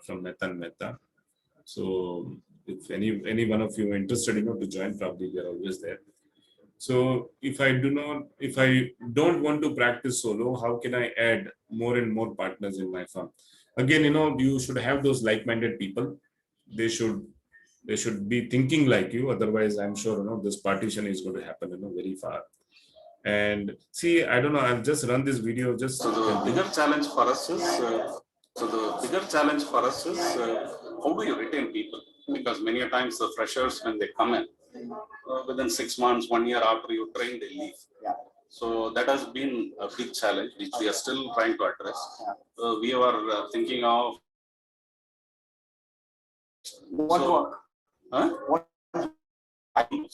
from Mehta and Mehta. So, if any one of you are interested, to join, probably we are always there. So, if I don't want to practice solo, how can I add more and more partners in my firm? Again, you should have those like-minded people. They should be thinking like you. Otherwise, I'm sure this partition is going to happen very far. And see, I don't know, I've just run this video just so the bigger challenge for us is how do you retain people? Because many a times the freshers, when they come in within 6 months, 1 year after you train, they leave. Yeah. So that has been a big challenge which we are still trying to address. We are thinking of work. Huh? What? I'm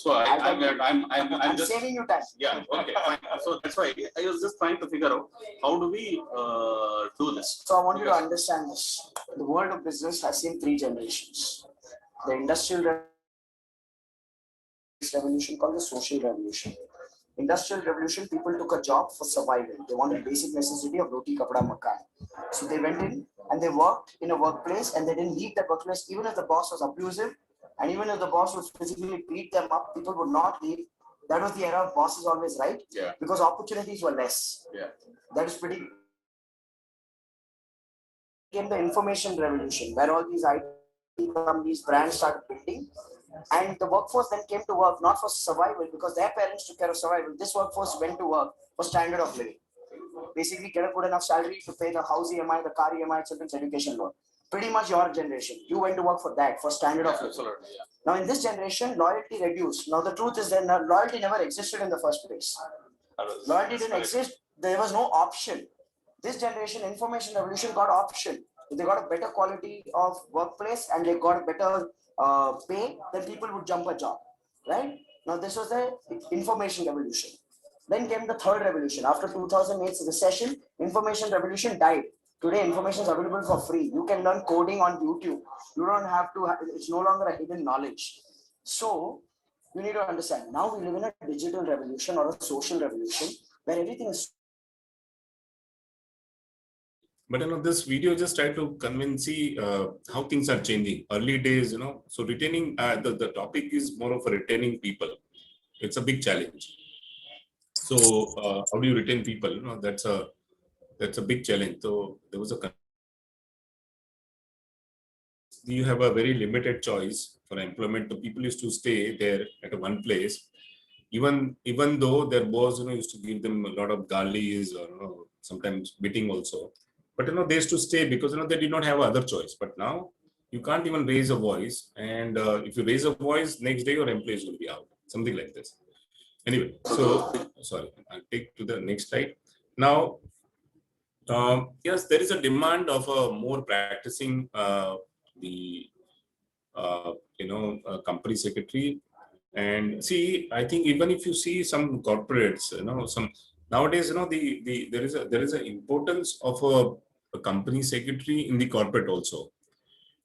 just saving you time. Yeah, okay, fine. So that's why I was just trying to figure out how do we do this. So I want you to understand this. The world of business has seen 3 generations. The industrial revolution called the social revolution. Industrial revolution, people took a job for survival. They wanted basic necessity of roti, kapda, makan. So they went in and they worked in a workplace and they didn't leave that workplace even if the boss was abusive. And even if the boss would physically beat them up, people would not leave. That was the era of boss is always right. Yeah. Because opportunities were less. Yeah. That is pretty. Came the information revolution, where all these IT companies, brands started building. And the workforce then came to work, not for survival, because their parents took care of survival. This workforce went to work for standard of living. Basically, get a good enough salary to pay the house EMI, the car EMI, children's education loan. pretty much your generation. You went to work for that, for standard of living. Absolutely, yeah. Now in this generation, loyalty reduced. Now the truth is that loyalty never existed in the first place. Loyalty didn't exist. There was no option. This generation, information revolution, got option. If they got a better quality of workplace and they got better pay, then people would jump a job, right? Now this was the information revolution. Then came the third revolution. After 2008 recession, information revolution died. Today, information is available for free. You can learn coding on YouTube. You don't have to, it's no longer a hidden knowledge. So you need to understand, now we live in a digital revolution or a social revolution where everything is. But this video just try to convince how things are changing. Early days, so retaining the topic is more of a retaining people. It's a big challenge. So how do you retain people? That's a big challenge. So there was you have a very limited choice for employment. The people used to stay there at one place, even though their boss used to give them a lot of galis or sometimes beating also. But they used to stay because they did not have other choice. But now you can't even raise a voice, and if you raise a voice, next day your employees will be out, something like this. Anyway, so sorry, I'll take to the next slide. Now, yes, there is a demand of more practicing the company secretary. And see, I think even if you see some corporates, some nowadays, there is an importance of a company secretary in the corporate also.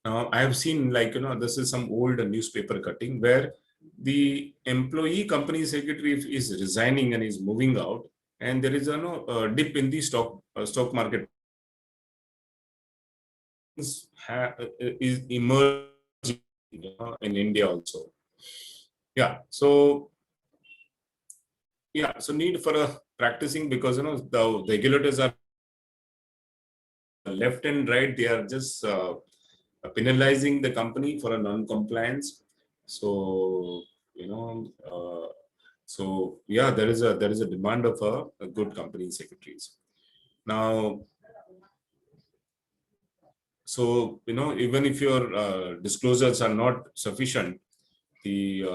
Now I have seen, like, this is some old newspaper cutting where the employee company secretary is resigning and is moving out, and there is a dip in the stock market is emerging in India also. Yeah, so need for a practicing, because the regulators are left and right, they are just penalizing the company for a non-compliance. So there is a demand of a good company secretaries now. So even if your disclosures are not sufficient, the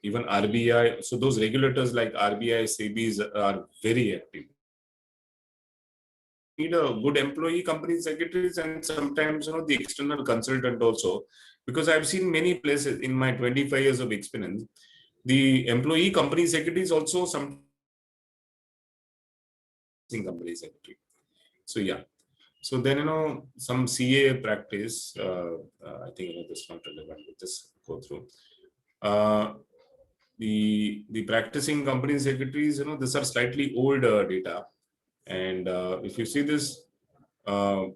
even RBI, so those regulators like RBI, SEBIs are very active. Need a good employee company secretaries, and sometimes the external consultant also, because I've seen many places in my 25 years of experience, the employee company secretaries also some company secretary. So yeah, so then some CA practice, I think this is not relevant, we'll just go through the practicing company secretaries. These are slightly older data. And if you see this, now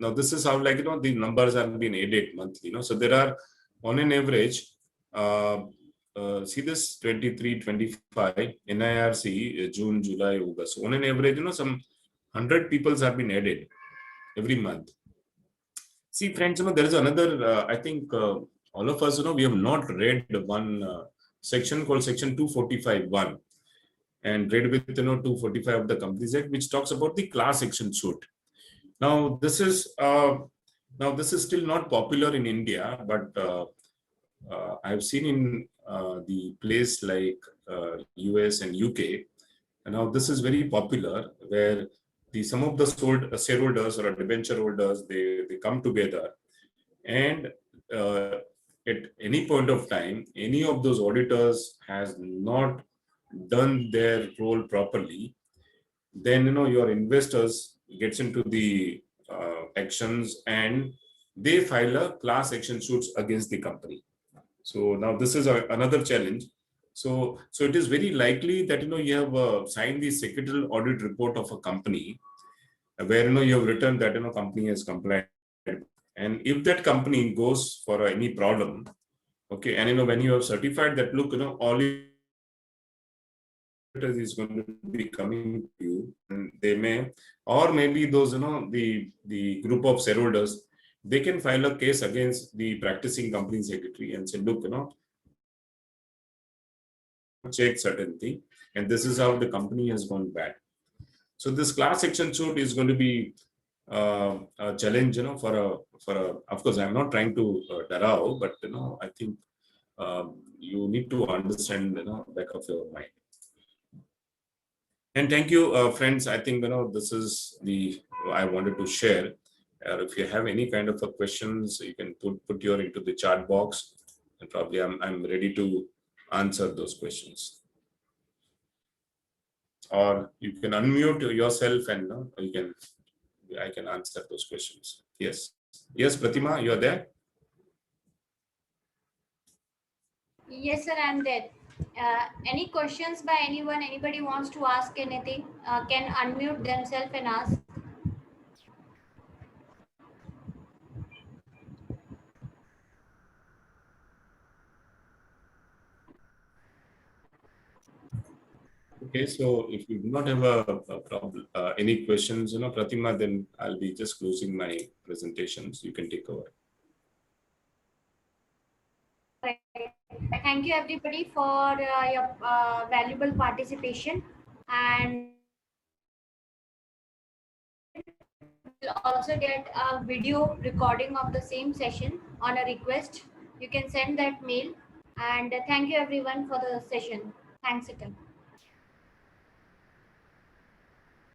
this is how, like, the numbers have been added monthly. So there are, on an average, see this 23, 25 NIRC, June, July, August. So on an average, some 100 people have been added every month. See, friends, there is another. I think all of us, we have not read one section called Section 245(1). And read with 245 of the Companies Act, which talks about the class action suit. Now this is still not popular in India, but I've seen in the place like US and UK. And now this is very popular, where some of the shareholders or debenture holders, they come together, and at any point of time, any of those auditors has not done their role properly, then your investors gets into the actions, and they file a class action suits against the company. So now this is another challenge. So it is very likely that you have signed the secretarial audit report of a company, where you have written that company has complied, and if that company goes for any problem, okay, and when you have certified that, look, all is going to be coming to you, and they may, or maybe those the group of shareholders, they can file a case against the practicing company secretary and say, look, check certain thing, and this is how the company has gone bad. So this class action suit is going to be a challenge, of course, I'm not trying to darao, but I think you need to understand, back of your mind. And thank you, friends. I think this is I wanted to share. If you have any kind of questions, you can put your into the chat box, and probably I'm ready to answer those questions. Or you can unmute yourself and I can answer those questions. Yes, Pratima, you're there. Yes, sir, I'm there. Any questions by anyone? Anybody wants to ask anything? Can unmute themselves and ask. Okay, so if you do not have a problem, any questions, Pratima, then I'll be just closing my presentations. You can take over. Right. Thank you, everybody, for your valuable participation. And we'll also get a video recording of the same session on a request. You can send that mail. And thank you, everyone, for the session. Thanks again.